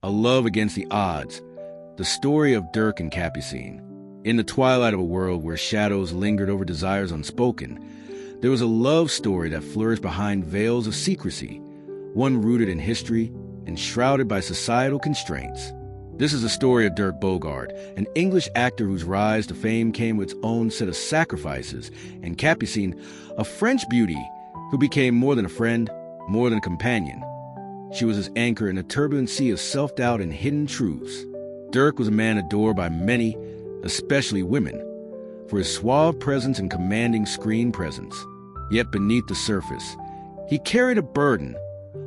a love against the odds, the story of Dirk and Capucine. In the twilight of a world where shadows lingered over desires unspoken, there was a love story that flourished behind veils of secrecy, one rooted in history and shrouded by societal constraints. This is the story of Dirk Bogarde, an English actor whose rise to fame came with its own set of sacrifices, and Capucine, a French beauty who became more than a friend, more than a companion. She was his anchor in a turbulent sea of self-doubt and hidden truths. Dirk was a man adored by many, especially women, for his suave presence and commanding screen presence. Yet beneath the surface, he carried a burden,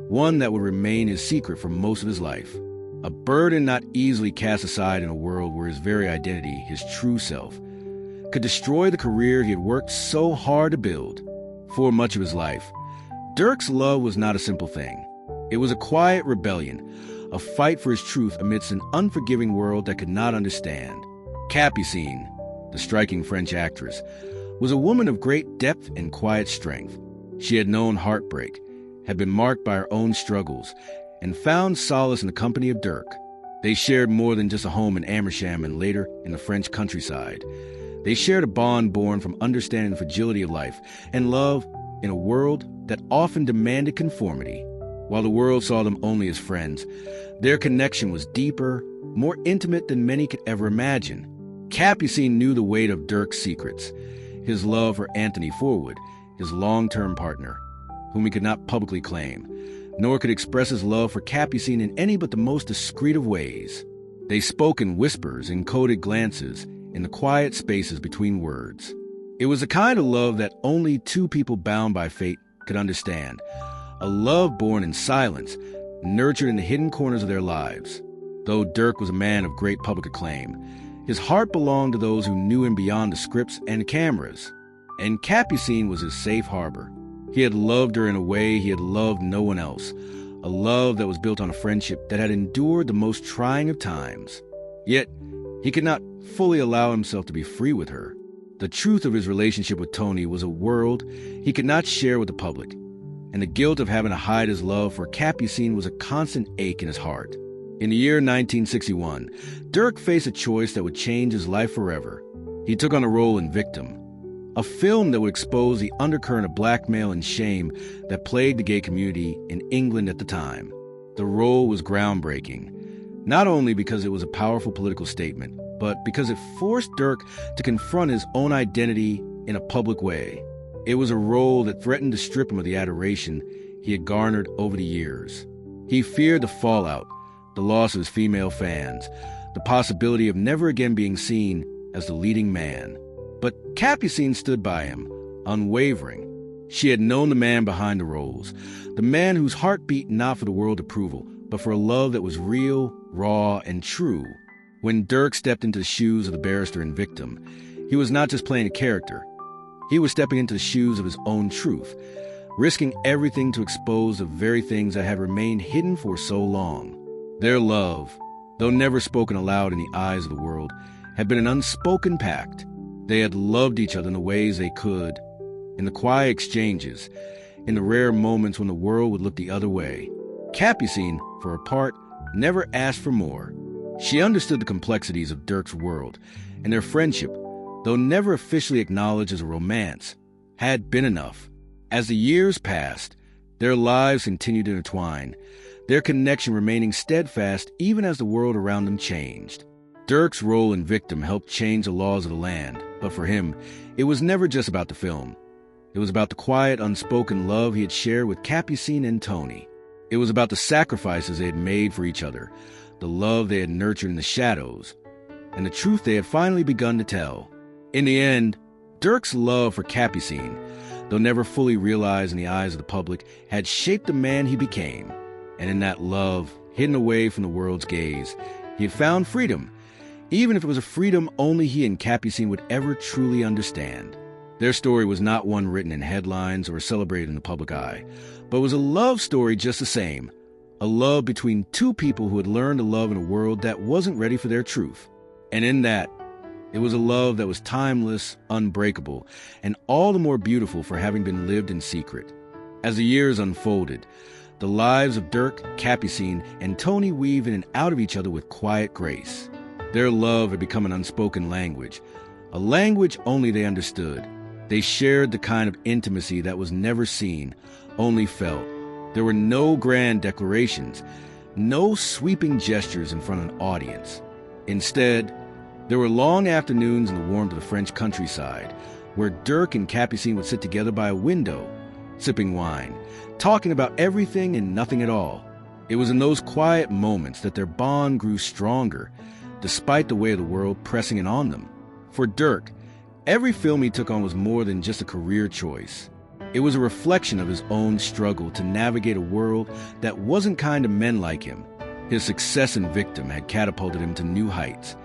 one that would remain his secret for most of his life. A burden not easily cast aside in a world where his very identity, his true self, could destroy the career he had worked so hard to build. For much of his life, Dirk's love was not a simple thing. It was a quiet rebellion, a fight for his truth amidst an unforgiving world that could not understand. Capucine, the striking French actress, was a woman of great depth and quiet strength. She had known heartbreak, had been marked by her own struggles, and found solace in the company of Dirk. They shared more than just a home in Amersham and later in the French countryside. They shared a bond born from understanding the fragility of life and love in a world that often demanded conformity. While the world saw them only as friends, their connection was deeper, more intimate than many could ever imagine. Capucine knew the weight of Dirk's secrets, his love for Tony Forwood, his long-term partner, whom he could not publicly claim, nor could express his love for Capucine in any but the most discreet of ways. They spoke in whispers, in coded glances, in the quiet spaces between words. It was a kind of love that only two people bound by fate could understand, a love born in silence, nurtured in the hidden corners of their lives. Though Dirk was a man of great public acclaim, his heart belonged to those who knew him beyond the scripts and cameras, and Capucine was his safe harbor. He had loved her in a way he had loved no one else, a love that was built on a friendship that had endured the most trying of times. Yet, he could not fully allow himself to be free with her. The truth of his relationship with Tony was a world he could not share with the public, and the guilt of having to hide his love for Capucine was a constant ache in his heart. In the year 1961, Dirk faced a choice that would change his life forever. He took on a role in Victim, a film that would expose the undercurrent of blackmail and shame that plagued the gay community in England at the time. The role was groundbreaking, not only because it was a powerful political statement, but because it forced Dirk to confront his own identity in a public way. It was a role that threatened to strip him of the adoration he had garnered over the years. He feared the fallout, the loss of his female fans, the possibility of never again being seen as the leading man. But Capucine stood by him, unwavering. She had known the man behind the roles, the man whose heart beat not for the world's approval, but for a love that was real, raw, and true. When Dirk stepped into the shoes of the barrister in Victim, he was not just playing a character. He was stepping into the shoes of his own truth, risking everything to expose the very things that had remained hidden for so long. Their love, though never spoken aloud in the eyes of the world, had been an unspoken pact. They had loved each other in the ways they could, in the quiet exchanges, in the rare moments when the world would look the other way. Capucine, for her part, never asked for more. She understood the complexities of Dirk's world, and their friendship, though never officially acknowledged as a romance, had been enough. As the years passed, their lives continued to intertwine, their connection remaining steadfast even as the world around them changed. Dirk's role in Victim helped change the laws of the land, but for him, it was never just about the film. It was about the quiet, unspoken love he had shared with Capucine and Tony. It was about the sacrifices they had made for each other, the love they had nurtured in the shadows, and the truth they had finally begun to tell. In the end, Dirk's love for Capucine, though never fully realized in the eyes of the public, had shaped the man he became. And in that love, hidden away from the world's gaze, he had found freedom, even if it was a freedom only he and Capucine would ever truly understand. Their story was not one written in headlines or celebrated in the public eye, but was a love story just the same, a love between two people who had learned to love in a world that wasn't ready for their truth. And in that, it was a love that was timeless, unbreakable, and all the more beautiful for having been lived in secret. As the years unfolded, The lives of Dirk, Capucine, and Tony weave in and out of each other with quiet grace. Their love had become an unspoken language, a language only they understood. They shared the kind of intimacy that was never seen, only felt. There were no grand declarations, no sweeping gestures in front of an audience. Instead, there were long afternoons in the warmth of the French countryside, where Dirk and Capucine would sit together by a window, sipping wine, talking about everything and nothing at all. It was in those quiet moments that their bond grew stronger, despite the weight of the world pressing in on them. For Dirk, every film he took on was more than just a career choice. It was a reflection of his own struggle to navigate a world that wasn't kind to men like him. His success in Victim had catapulted him to new heights,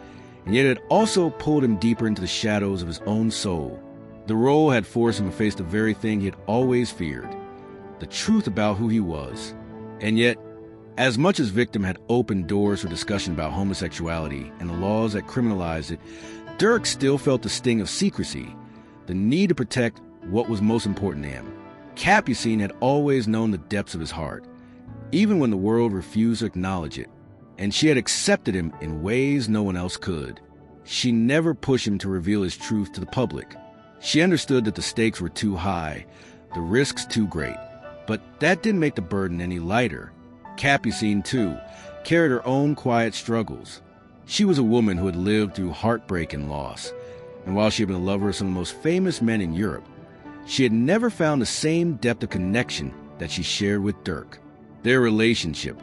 and yet it also pulled him deeper into the shadows of his own soul. The role had forced him to face the very thing he had always feared, the truth about who he was. And yet, as much as Victim had opened doors for discussion about homosexuality and the laws that criminalized it, Dirk still felt the sting of secrecy, the need to protect what was most important to him. Capucine had always known the depths of his heart, even when the world refused to acknowledge it, and she had accepted him in ways no one else could. She never pushed him to reveal his truth to the public. She understood that the stakes were too high, the risks too great, but that didn't make the burden any lighter. Capucine, too, carried her own quiet struggles. She was a woman who had lived through heartbreak and loss, and while she had been a lover of some of the most famous men in Europe, she had never found the same depth of connection that she shared with Dirk. Their relationship,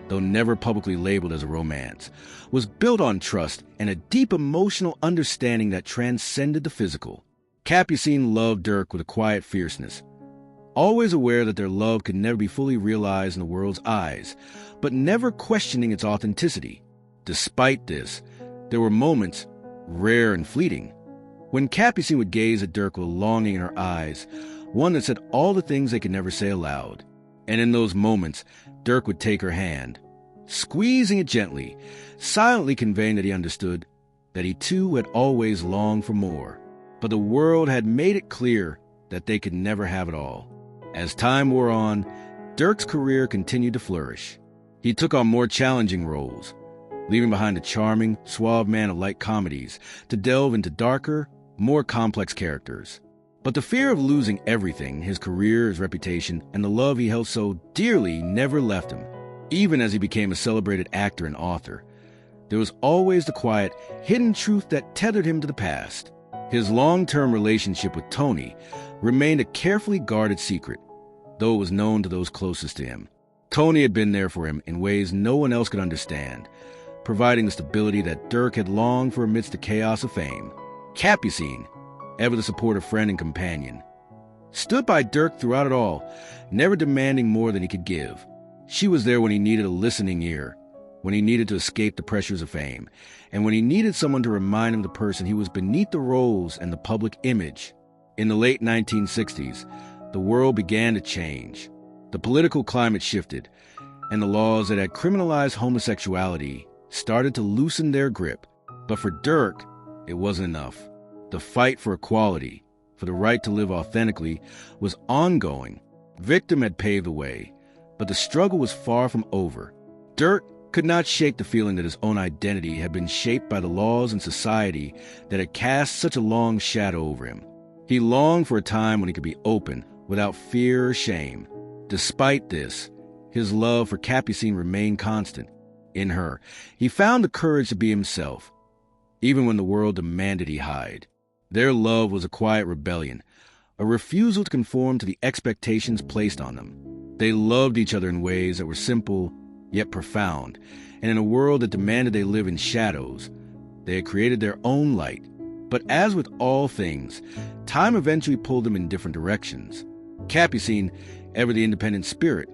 though never publicly labeled as a romance, was built on trust and a deep emotional understanding that transcended the physical. Capucine loved Dirk with a quiet fierceness, always aware that their love could never be fully realized in the world's eyes, but never questioning its authenticity. Despite this, there were moments, rare and fleeting, when Capucine would gaze at Dirk with a longing in her eyes, one that said all the things they could never say aloud. And in those moments, Dirk would take her hand, squeezing it gently, silently conveying that he understood, that he too had always longed for more. But the world had made it clear that they could never have it all. As time wore on, Dirk's career continued to flourish. He took on more challenging roles, leaving behind a charming, suave man of light comedies to delve into darker, more complex characters. But the fear of losing everything, his career, his reputation, and the love he held so dearly never left him. Even as he became a celebrated actor and author, there was always the quiet, hidden truth that tethered him to the past. His long-term relationship with Tony remained a carefully guarded secret, though it was known to those closest to him. Tony had been there for him in ways no one else could understand, providing the stability that Dirk had longed for amidst the chaos of fame. Capucine, ever the supportive friend and companion, stood by Dirk throughout it all, never demanding more than he could give. She was there when he needed a listening ear, when he needed to escape the pressures of fame, and when he needed someone to remind him of the person he was beneath the roles and the public image. In the late 1960s, the world began to change. The political climate shifted, and the laws that had criminalized homosexuality started to loosen their grip. But for Dirk, it wasn't enough. The fight for equality, for the right to live authentically, was ongoing. Victim had paved the way, but the struggle was far from over. Dirk could not shake the feeling that his own identity had been shaped by the laws and society that had cast such a long shadow over him. He longed for a time when he could be open, without fear or shame. Despite this, his love for Capucine remained constant. In her, he found the courage to be himself, even when the world demanded he hide. Their love was a quiet rebellion, a refusal to conform to the expectations placed on them. They loved each other in ways that were simple, yet profound, and in a world that demanded they live in shadows, they had created their own light. But as with all things, time eventually pulled them in different directions. Capucine, ever the independent spirit,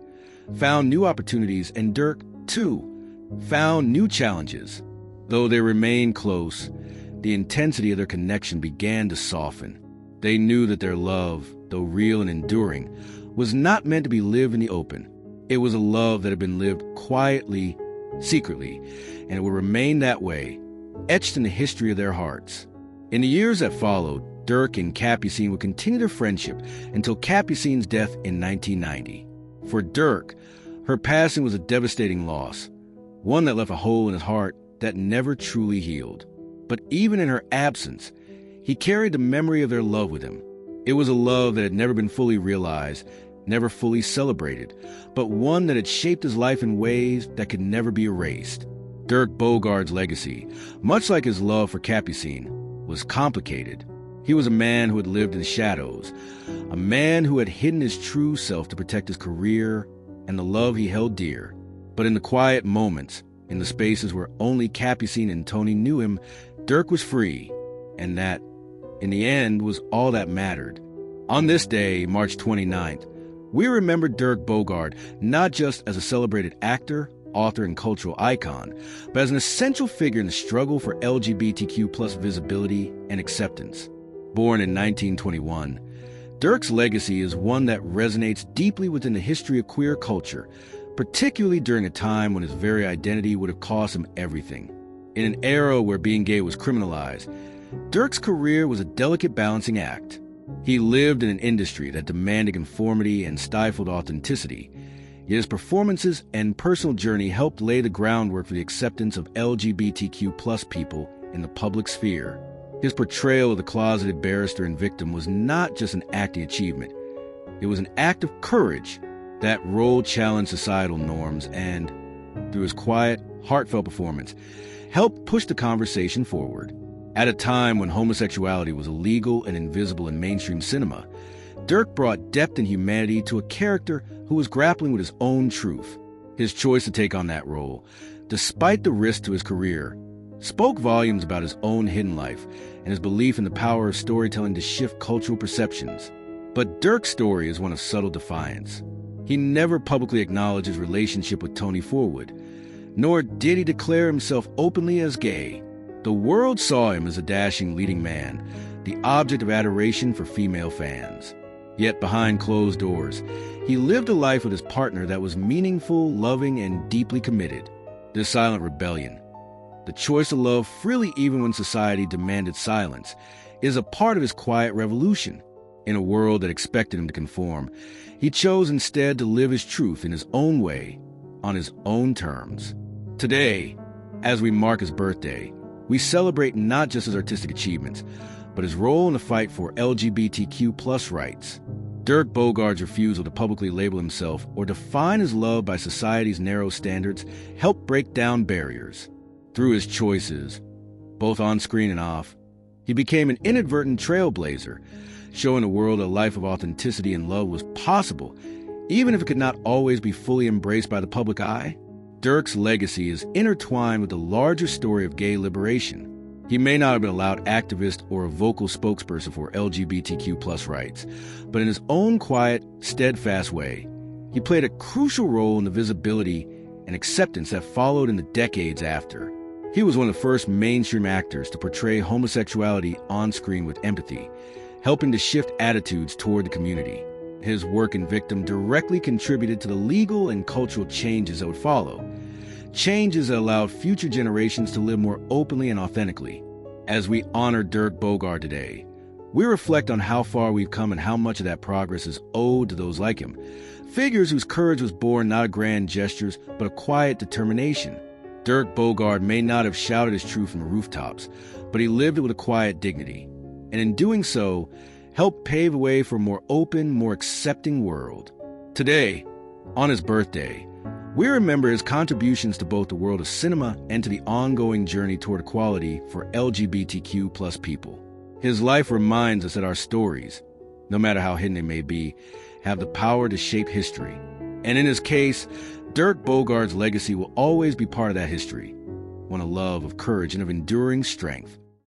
found new opportunities, and Dirk, too, found new challenges. Though they remained close, the intensity of their connection began to soften. They knew that their love, though real and enduring, was not meant to be lived in the open. It was a love that had been lived quietly, secretly, and it would remain that way, etched in the history of their hearts. In the years that followed, Dirk and Capucine would continue their friendship until Capucine's death in 1990. For Dirk, Her passing was a devastating loss, one that left a hole in his heart that never truly healed. But even in her absence, he carried the memory of their love with him. It was a love that had never been fully realized, never fully celebrated, but one that had shaped his life in ways that could never be erased. Dirk Bogarde's legacy, much like his love for Capucine, was complicated. He was a man who had lived in the shadows, a man who had hidden his true self to protect his career and the love he held dear. But in the quiet moments, in the spaces where only Capucine and Tony knew him, Dirk was free, and that, in the end, was all that mattered. On this day, March 29th, we remember Dirk Bogarde not just as a celebrated actor, author, and cultural icon, but as an essential figure in the struggle for LGBTQ+ visibility and acceptance. Born in 1921, Dirk's legacy is one that resonates deeply within the history of queer culture, particularly during a time when his very identity would have cost him everything. In an era where being gay was criminalized, Dirk's career was a delicate balancing act. He lived in an industry that demanded conformity and stifled authenticity, yet his performances and personal journey helped lay the groundwork for the acceptance of LGBTQ+ people in the public sphere. His portrayal of the closeted barrister and victim was not just an acting achievement. It was an act of courage. That role challenged societal norms and, through his quiet, heartfelt performance, helped push the conversation forward. At a time when homosexuality was illegal and invisible in mainstream cinema, Dirk brought depth and humanity to a character who was grappling with his own truth. His choice to take on that role, despite the risk to his career, spoke volumes about his own hidden life and his belief in the power of storytelling to shift cultural perceptions. But Dirk's story is one of subtle defiance. He never publicly acknowledged his relationship with Tony Forwood, nor did he declare himself openly as gay. The world saw him as a dashing leading man, the object of adoration for female fans. Yet behind closed doors, he lived a life with his partner that was meaningful, loving, and deeply committed. This silent rebellion, the choice to love freely even when society demanded silence, is a part of his quiet revolution. In a world that expected him to conform, he chose instead to live his truth in his own way, on his own terms. Today, as we mark his birthday, we celebrate not just his artistic achievements, but his role in the fight for LGBTQ+ rights. Dirk Bogarde's refusal to publicly label himself or define his love by society's narrow standards helped break down barriers. Through his choices, both on screen and off, he became an inadvertent trailblazer, showing the world a life of authenticity and love was possible, even if it could not always be fully embraced by the public eye. Dirk's legacy is intertwined with the larger story of gay liberation. He may not have been a loud activist or a vocal spokesperson for LGBTQ+ rights, but in his own quiet, steadfast way, he played a crucial role in the visibility and acceptance that followed in the decades after. He was one of the first mainstream actors to portray homosexuality on screen with empathy, helping to shift attitudes toward the community. His work in Victim directly contributed to the legal and cultural changes that would follow, changes that allowed future generations to live more openly and authentically. As we honor Dirk Bogarde today, we reflect on how far we've come and how much of that progress is owed to those like him, figures whose courage was born not of grand gestures, but of quiet determination. Dirk Bogarde may not have shouted his truth from the rooftops, but he lived it with a quiet dignity, and in doing so, helped pave the way for a more open, more accepting world. Today, on his birthday, we remember his contributions to both the world of cinema and to the ongoing journey toward equality for LGBTQ+ people. His life reminds us that our stories, no matter how hidden they may be, have the power to shape history. And in his case, Dirk Bogarde's legacy will always be part of that history, one of love, of courage, and of enduring strength.